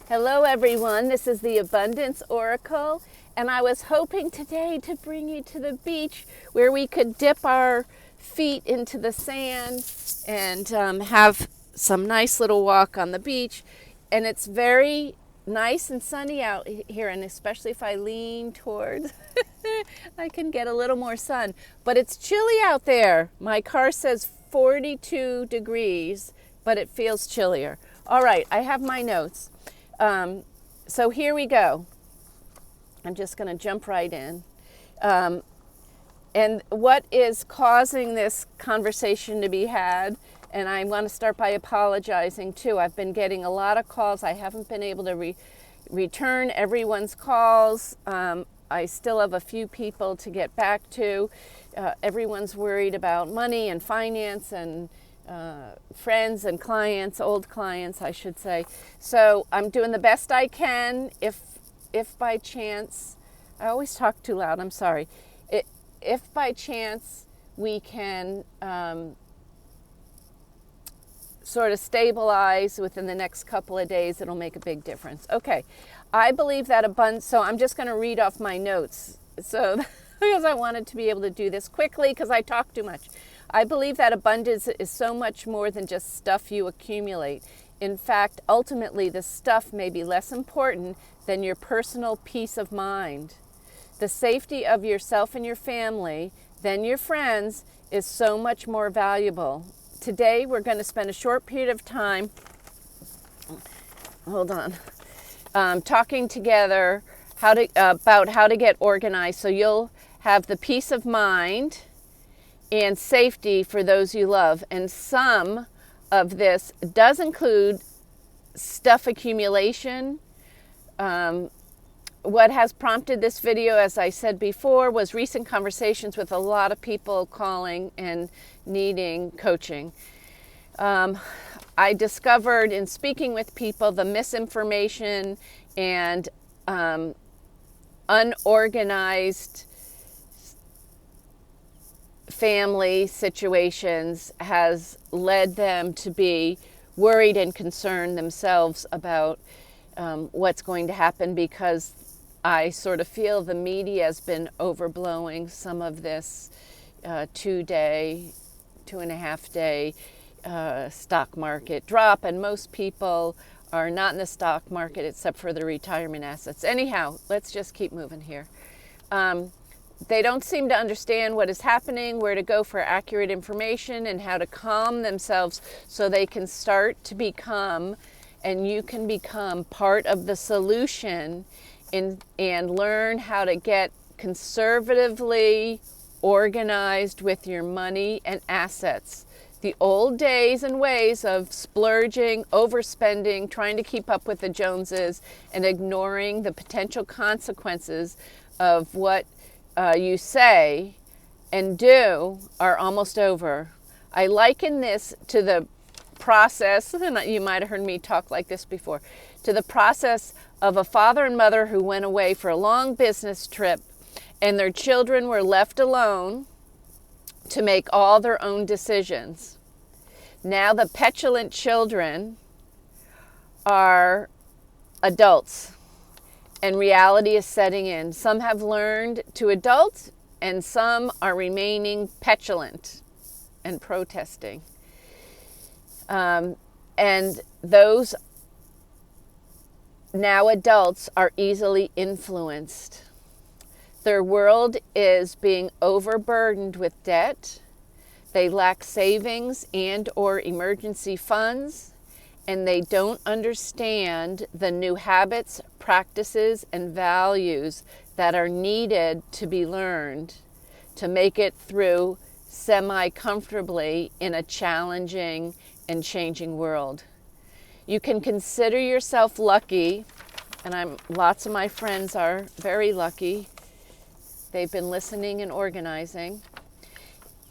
Hello everyone, this is the Abundance Oracle, and I was hoping today to bring you to the beach where we could dip our feet into the sand and have some nice little walk on the beach. And it's very nice and sunny out here, and especially if I lean towards, I can get a little more sun. But it's chilly out there. My car says 42 degrees, but it feels chillier. All right, I have my notes. So here we go. I'm just going to jump right in. And what is causing this conversation to be had, and I want to start by apologizing too. I've been getting a lot of calls. I haven't been able to return everyone's calls. I still have a few people to get back to. Everyone's worried about money and finance and friends and clients, old clients, I should say. So I'm doing the best I can. If by chance, I always talk too loud, I'm sorry. If by chance we can sort of stabilize within the next couple of days, it'll make a big difference. Okay, I believe that abundance, so I'm just going to read off my notes. So because I wanted to be able to do this quickly because I talk too much. I believe that abundance is so much more than just stuff you accumulate. In fact, ultimately, the stuff may be less important than your personal peace of mind. The safety of yourself and your family, then your friends, is so much more valuable. Today, we're going to spend a short period of time, talking together about how to get organized so you'll have the peace of mind and safety for those you love. And some of this does include stuff accumulation. What has prompted this video, as I said before, was recent conversations with a lot of people calling and needing coaching. I discovered in speaking with people the misinformation and unorganized family situations has led them to be worried and concerned themselves about what's going to happen, because I sort of feel the media has been overblowing some of this 2.5 day stock market drop, and most people are not in the stock market except for the retirement assets. Anyhow, let's just keep moving here. They don't seem to understand what is happening, where to go for accurate information, and how to calm themselves so they can start to become, and you can become, part of the solution and learn how to get conservatively organized with your money and assets. The old days and ways of splurging, overspending, trying to keep up with the Joneses, and ignoring the potential consequences of what you say and do are almost over. I liken this to the process, and you might have heard me talk like this before, to the process of a father and mother who went away for a long business trip, and their children were left alone to make all their own decisions. Now the petulant children are adults, and reality is setting in. Some have learned to adult, and some are remaining petulant and protesting. And those now adults are easily influenced. Their world is being overburdened with debt. They lack savings and or emergency funds, and they don't understand the new habits, practices, and values that are needed to be learned to make it through semi-comfortably in a challenging and changing world. You can consider yourself lucky, and lots of my friends are very lucky. They've been listening and organizing.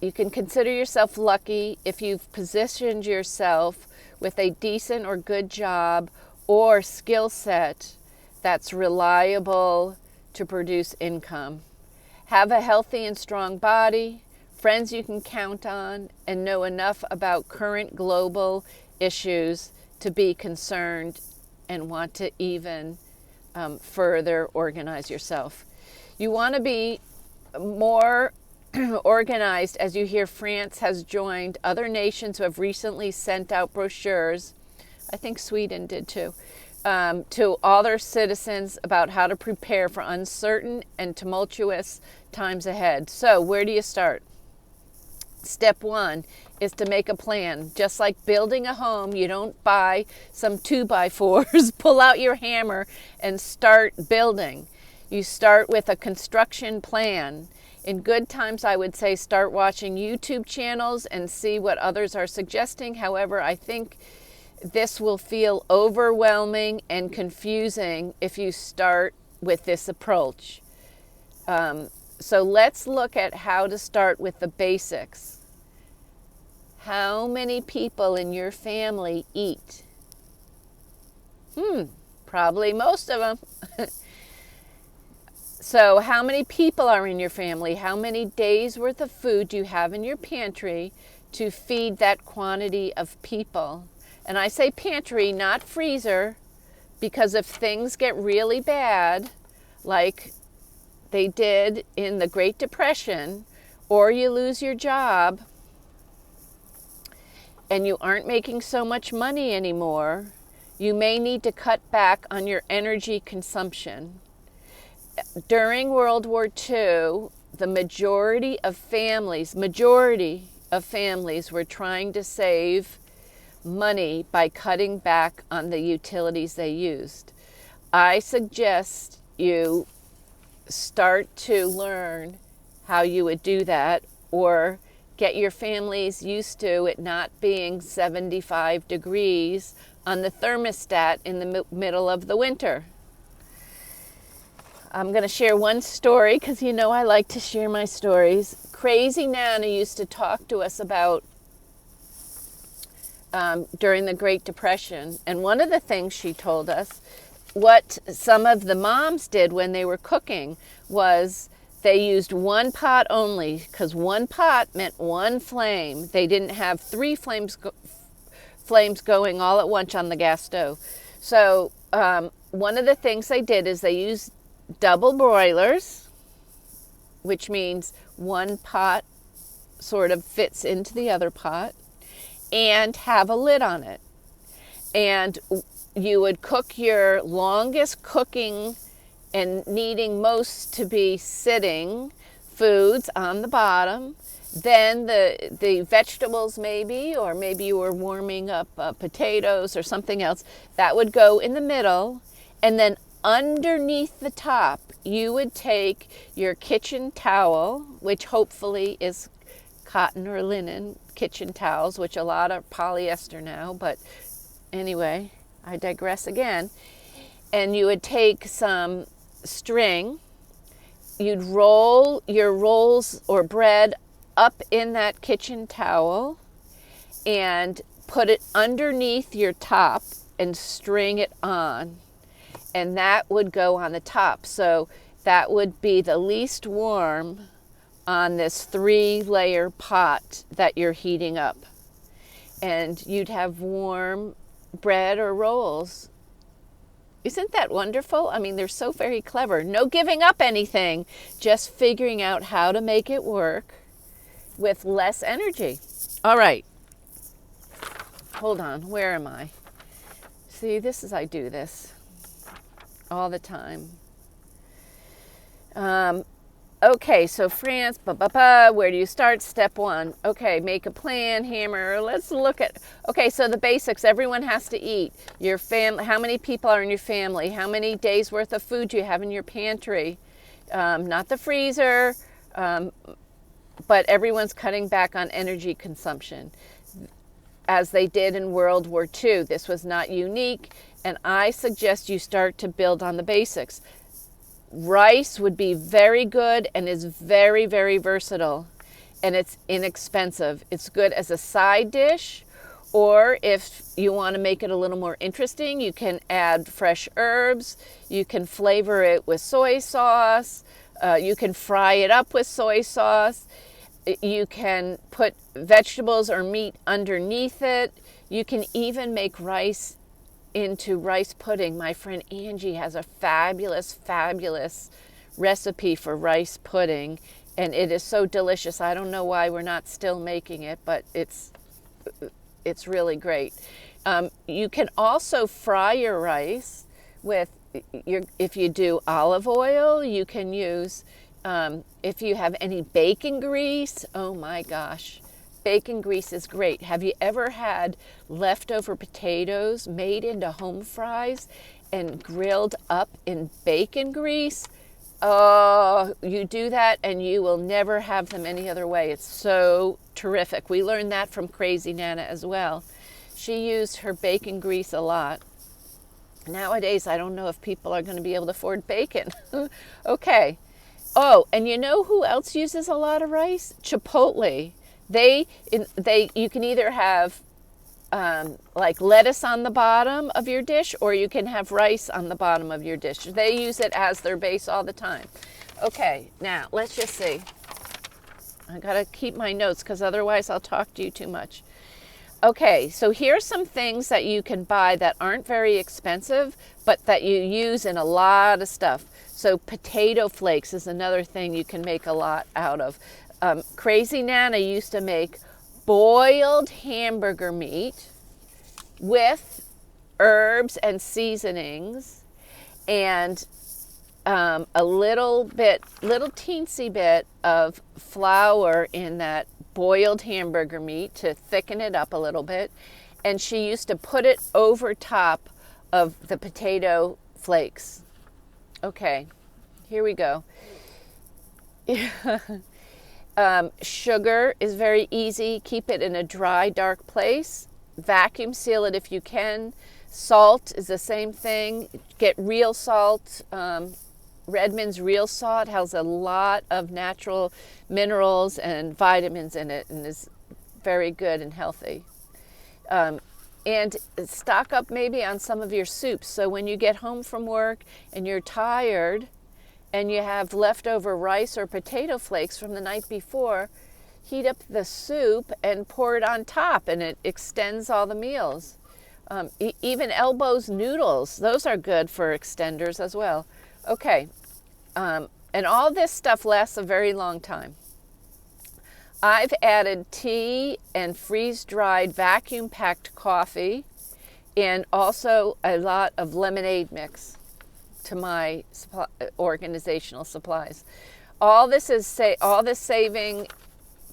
You can consider yourself lucky if you've positioned yourself with a decent or good job or skill set that's reliable to produce income. Have a healthy and strong body, friends you can count on, and know enough about current global issues to be concerned and want to even further organize yourself. You want to be more organized as you hear France has joined other nations who have recently sent out brochures. I think Sweden did too. To all their citizens about how to prepare for uncertain and tumultuous times ahead. So where do you start? Step one is to make a plan. Just like building a home, you don't buy some 2x4s, pull out your hammer and start building. You start with a construction plan. In good times, I would say start watching YouTube channels and see what others are suggesting. However, I think this will feel overwhelming and confusing if you start with this approach. So let's look at how to start with the basics. How many people in your family eat? Probably most of them. So how many people are in your family? How many days worth of food do you have in your pantry to feed that quantity of people? And I say pantry, not freezer, because if things get really bad, like they did in the Great Depression, or you lose your job and you aren't making so much money anymore, you may need to cut back on your energy consumption. During World War II, the majority of families were trying to save money by cutting back on the utilities they used. I suggest you start to learn how you would do that, or get your families used to it not being 75 degrees on the thermostat in the middle of the winter. I'm going to share one story because you know I like to share my stories. Crazy Nana used to talk to us about during the Great Depression. And one of the things she told us, what some of the moms did when they were cooking was they used one pot only, because one pot meant one flame. They didn't have three flames going all at once on the gas stove. So one of the things they did is they used double broilers, which means one pot sort of fits into the other pot, and have a lid on it. And you would cook your longest cooking and needing most to be sitting foods on the bottom. Then the vegetables maybe, or maybe you were warming up potatoes or something else, that would go in the middle. And then underneath the top, you would take your kitchen towel, which hopefully is cotton or linen kitchen towels, which a lot are polyester now, but anyway, I digress again. And you would take some string, you'd roll your rolls or bread up in that kitchen towel and put it underneath your top and string it on. And that would go on the top. So that would be the least warm on this 3-layer pot that you're heating up. And you'd have warm bread or rolls. Isn't that wonderful? I mean, they're so very clever. No giving up anything, just figuring out how to make it work with less energy. All right. Hold on. Where am I? See, I do this all the time. Okay, so France, where do you start? Step one. Okay, make a plan, hammer. Let's look at, okay, so the basics. Everyone has to eat. Your family, how many people are in your family? How many days worth of food do you have in your pantry? Not the freezer, but everyone's cutting back on energy consumption, as they did in World War II. This was not unique, and I suggest you start to build on the basics. Rice would be very good and is very, very versatile, and it's inexpensive. It's good as a side dish, or if you want to make it a little more interesting, you can add fresh herbs. You can flavor it with soy sauce. You can fry it up with soy sauce. You can put vegetables or meat underneath it. You can even make rice into rice pudding, my friend Angie has a fabulous, fabulous recipe for rice pudding, and it is so delicious. I don't know why we're not still making it, but it's really great. You can also fry your rice with if you do olive oil. You can use if you have any bacon grease. Oh my gosh, bacon grease is great. Have you ever had leftover potatoes made into home fries and grilled up in bacon grease? Oh, you do that and you will never have them any other way. It's so terrific. We learned that from Crazy Nana as well. She used her bacon grease a lot. Nowadays, I don't know if people are going to be able to afford bacon. Okay. Oh, and you know who else uses a lot of rice? Chipotle. You can either have like lettuce on the bottom of your dish, or you can have rice on the bottom of your dish. They use it as their base all the time. Okay, now let's just see. I gotta keep my notes because otherwise I'll talk to you too much. Okay, so here's some things that you can buy that aren't very expensive, but that you use in a lot of stuff. So potato flakes is another thing you can make a lot out of. Crazy Nana used to make boiled hamburger meat with herbs and seasonings and a little teensy bit of flour in that boiled hamburger meat to thicken it up a little bit. And she used to put it over top of the potato flakes. Okay, here we go. Sugar is very easy. Keep it in a dry, dark place. Vacuum seal it if you can. Salt is the same thing. Get real salt. Redmond's Real Salt has a lot of natural minerals and vitamins in it and is very good and healthy. And stock up maybe on some of your soups. So when you get home from work and you're tired and you have leftover rice or potato flakes from the night before, heat up the soup and pour it on top, and it extends all the meals. Even Elbows noodles, those are good for extenders as well. Okay, and all this stuff lasts a very long time. I've added tea and freeze-dried vacuum-packed coffee and also a lot of lemonade mix to my organizational supplies. All this saving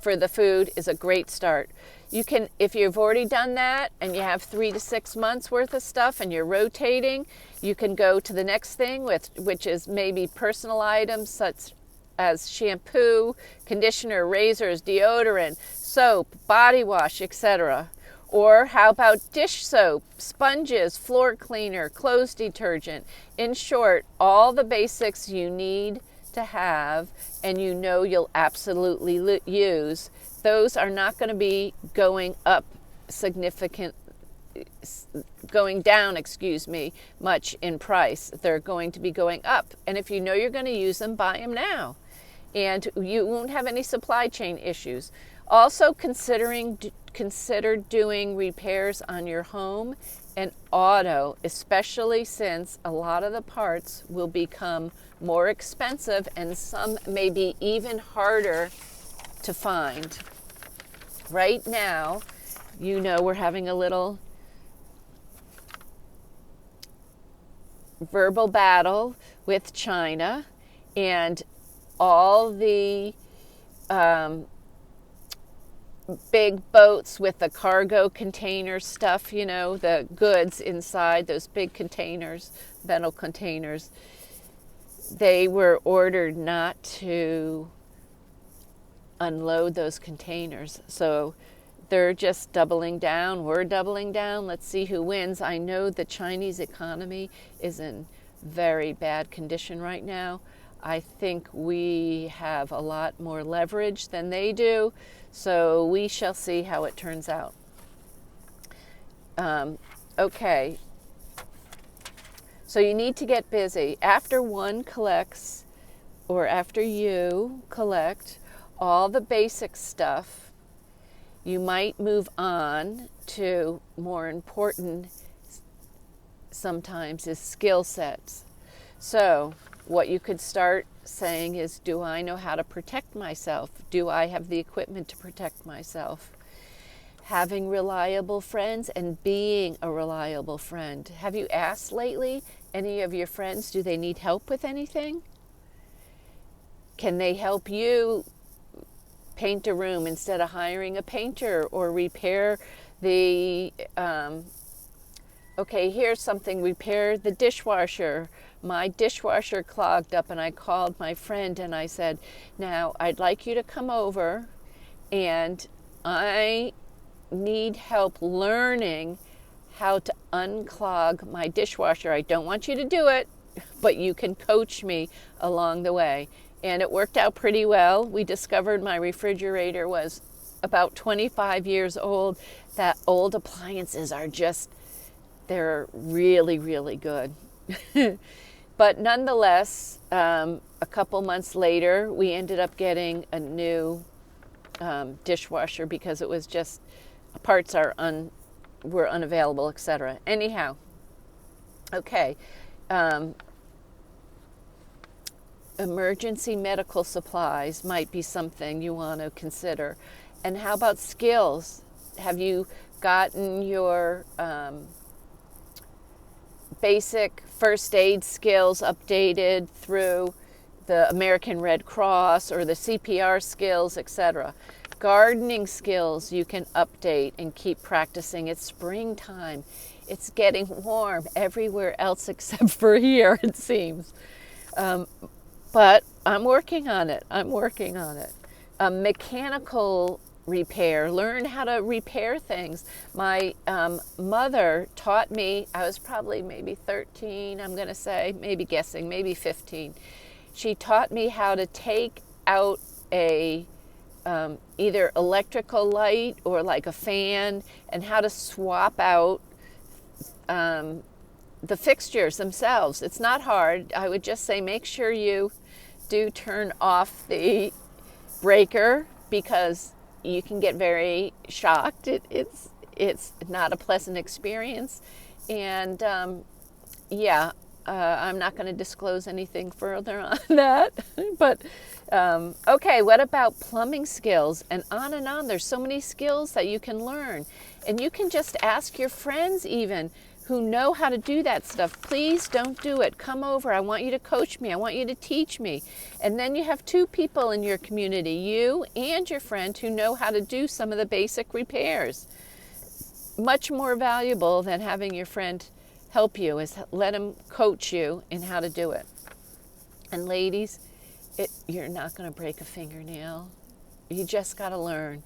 for the food is a great start. You can, if you've already done that and you have 3 to 6 months worth of stuff and you're rotating, you can go to the next thing, which is maybe personal items such as shampoo, conditioner, razors, deodorant, soap, body wash, etc. Or how about dish soap, sponges, floor cleaner, clothes detergent? In short, all the basics you need to have and you know you'll absolutely use. Those are not going to be going down, much in price. They're going to be going up. And if you know you're going to use them, buy them now. And you won't have any supply chain issues. Also consider doing repairs on your home and auto, especially since a lot of the parts will become more expensive and some may be even harder to find. Right now, we're having a little verbal battle with China, and all the big boats with the cargo container stuff, the goods inside those big containers, metal containers, they were ordered not to unload those containers. So they're just doubling down. We're doubling down. Let's see who wins. I know the Chinese economy is in very bad condition right now. I think we have a lot more leverage than they do. So we shall see how it turns out. Okay. So you need to get busy. After one collects, or after you collect all the basic stuff, you might move on to more important sometimes is skill sets. So what you could start saying is, do I know how to protect myself? Do I have the equipment to protect myself? Having reliable friends and being a reliable friend. Have you asked lately any of your friends, do they need help with anything? Can they help you paint a room instead of hiring a painter, or repair the, okay, here's something, repair the dishwasher. My dishwasher clogged up, and I called my friend and I said, now I'd like you to come over and I need help learning how to unclog my dishwasher. I don't want you to do it, but you can coach me along the way. And it worked out pretty well. We discovered my refrigerator was about 25 years old. That old appliances are just, they're really, really good. But nonetheless, a couple months later, we ended up getting a new dishwasher because it was just, parts were unavailable, etc. Anyhow, okay. Emergency medical supplies might be something you want to consider. And how about skills? Have you gotten your basic first aid skills updated through the American Red Cross or the CPR skills, etc.? Gardening skills you can update and keep practicing. It's springtime. It's getting warm everywhere else except for here, it seems. But I'm working on it. Mechanical repair. Learn how to repair things. My mother taught me, I was probably maybe 13, I'm going to say, maybe guessing, maybe 15. She taught me how to take out a either electrical light or like a fan, and how to swap out the fixtures themselves. It's not hard. I would just say make sure you do turn off the breaker, because you can get very shocked. It's not a pleasant experience. And I'm not going to disclose anything further on that. But okay, what about plumbing skills? And on. There's so many skills that you can learn. And you can just ask your friends even who know how to do that stuff. Please don't do it. Come over. I want you to coach me. I want you to teach me. And then you have two people in your community, you and your friend, who know how to do some of the basic repairs. Much more valuable than having your friend help you is let him coach you in how to do it. And ladies, you're not going to break a fingernail. You just got to learn.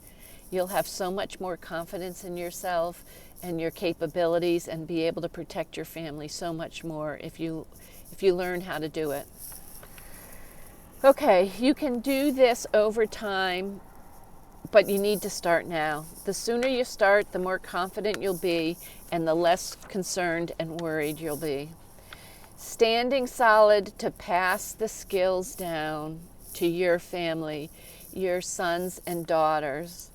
You'll have so much more confidence in yourself and your capabilities, and be able to protect your family so much more if you learn how to do it. Okay, you can do this over time, but you need to start now. The sooner you start, the more confident you'll be, and the less concerned and worried you'll be. Standing solid to pass the skills down to your family, your sons and daughters,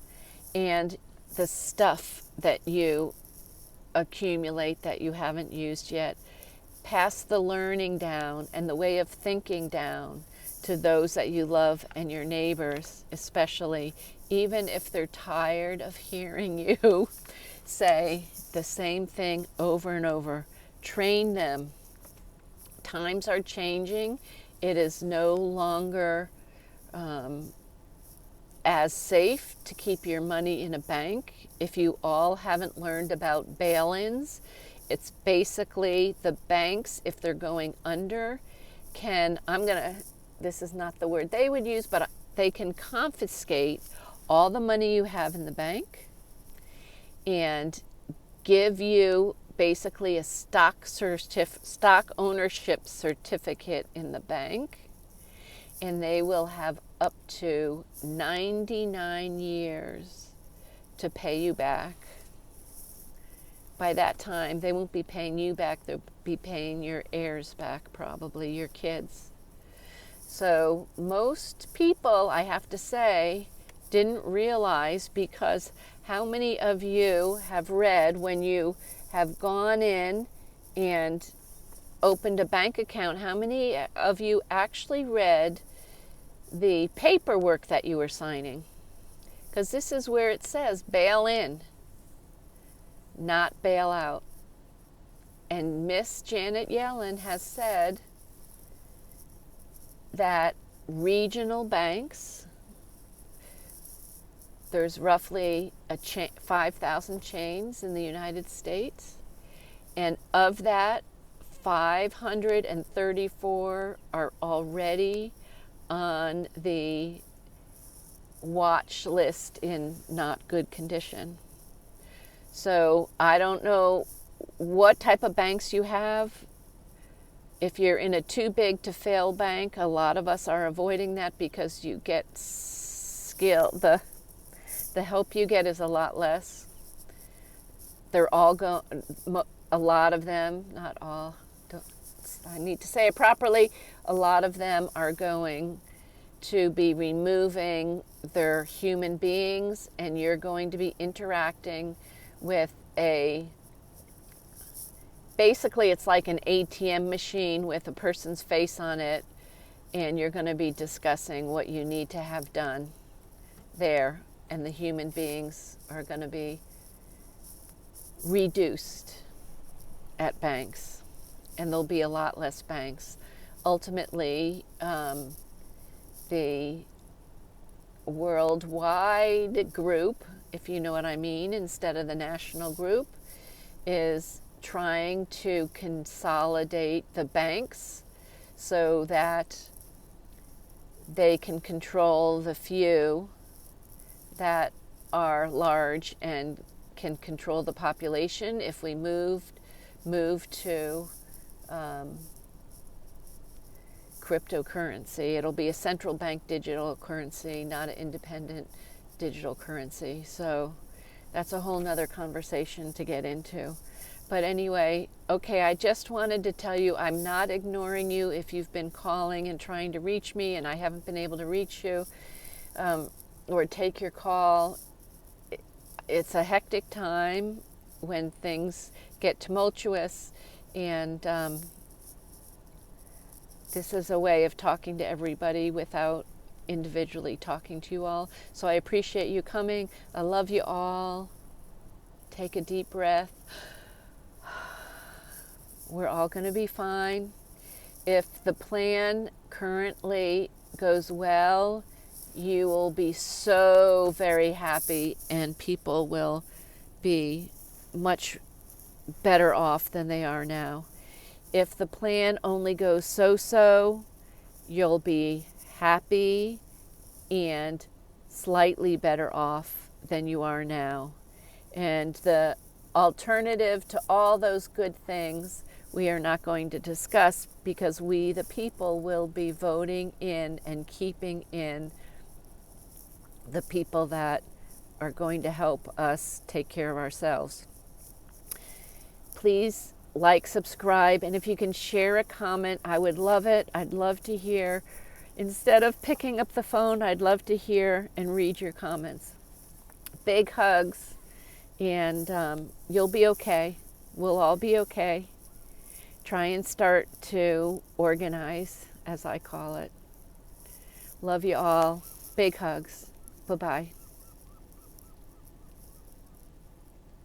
and the stuff that you accumulate that you haven't used yet. Pass the learning down and the way of thinking down to those that you love and your neighbors, especially, even if they're tired of hearing you say the same thing over and over. Train them. Times are changing. It is no longer as safe to keep your money in a bank. If you all haven't learned about bail-ins, it's basically the banks, if they're going under, this is not the word they would use, but they can confiscate all the money you have in the bank and give you basically a stock ownership certificate in the bank, and they will have up to 99 years to pay you back. By that time, they won't be paying you back, they'll be paying your heirs back, probably your kids. So most people, I have to say, didn't realize, because how many of you have read when you have gone in and opened a bank account, how many of you actually read the paperwork that you were signing? Because this is where it says bail in, not bail out. And Miss Janet Yellen has said that regional banks, there's roughly 5,000 chains in the United States, and of that, 534 are already on the watch list in not good condition. So I don't know what type of banks you have. If you're in a too big to fail bank, a lot of us are avoiding that because you get the help you get is a lot less. They're all a lot of them, not all, I need to say it properly, a lot of them are going to be removing their human beings, and you're going to be interacting with basically it's like an ATM machine with a person's face on it, and you're going to be discussing what you need to have done there, and the human beings are going to be reduced at banks, and there'll be a lot less banks. Ultimately, the worldwide group, if you know what I mean, instead of the national group, is trying to consolidate the banks so that they can control the few that are large and can control the population. If we move to cryptocurrency, it'll be a central bank digital currency, not an independent digital currency. So that's a whole nother conversation to get into. But anyway, okay, I just wanted to tell you I'm not ignoring you if you've been calling and trying to reach me and I haven't been able to reach you or take your call. It's a hectic time when things get tumultuous, and this is a way of talking to everybody without individually talking to you all. So I appreciate you coming. I love you all. Take a deep breath. We're all going to be fine. If the plan currently goes well, you will be so very happy, and people will be much better off than they are now. If the plan only goes so-so, you'll be happy and slightly better off than you are now. And the alternative to all those good things we are not going to discuss, because we, the people, will be voting in and keeping in the people that are going to help us take care of ourselves. Please like, subscribe, and if you can share a comment, I would love it. I'd love to hear. Instead of picking up the phone, I'd love to hear and read your comments. Big hugs, and you'll be okay. We'll all be okay. Try and start to organize, as I call it. Love you all. Big hugs. Bye-bye.